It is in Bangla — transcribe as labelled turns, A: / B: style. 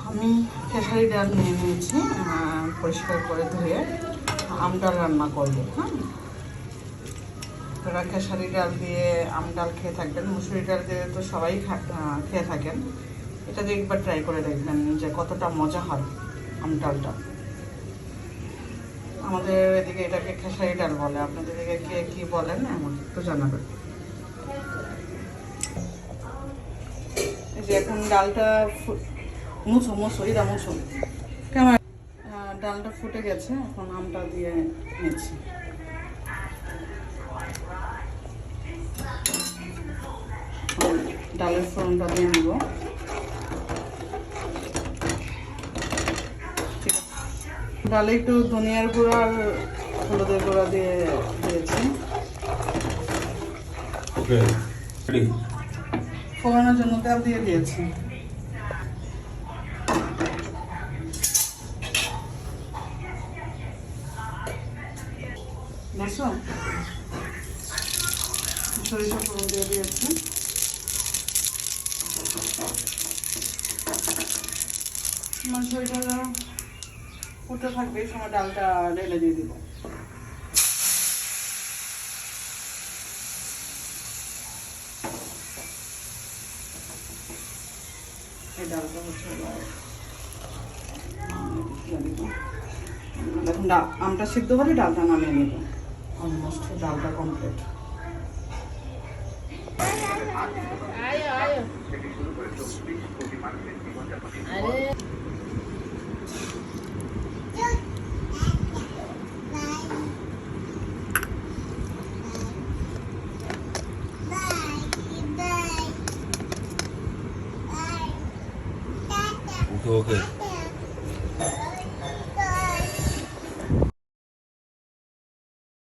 A: আমি খেসারি ডাল নিয়ে নিয়েছি, পরিষ্কার করে ধুয়ে আম ডাল রান্না করবো। হ্যাঁ, আপনারা খেসারি ডাল দিয়ে আম ডাল খেয়ে থাকবেন, মুসুরি ডাল দিয়ে তো সবাই খেয়ে থাকেন। এটা দিয়ে একবার ট্রাই করে দেখবেন যে কতটা মজা হয় আম ডালটা। আমাদের এদিকে এটাকে খেসারি ডাল বলে, আপনাদের দিকে কে কী বলেন আমাকে একটু জানাবেন। এই যে এখন ডালটা মুছো এরা মুছো কেমন, ডালটা ফুটে গেছে, এখন আমটা দিয়ে নিচ্ছি। ডালের ফোড়নটা দিয়ে নিব। ডালে একটু ধনিয়ার গুঁড়ো আর হলুদের গুঁড়া দিয়ে দিয়েছি। ফোড়নের জন্য তেল দিয়ে দিয়েছি। দেখো, সরিষা ফোড়ন দিয়ে দিয়েছি। সরিষাটা ফুটে থাকবে, এই সময় ডালটা ঢেলে দিয়ে দিব। এই ডালটা হচ্ছে এখন আমটা সিদ্ধ হলে ডালটা নামিয়ে নেব। অলমোস্ট ডালটা কমপ্লিট।
B: Okay.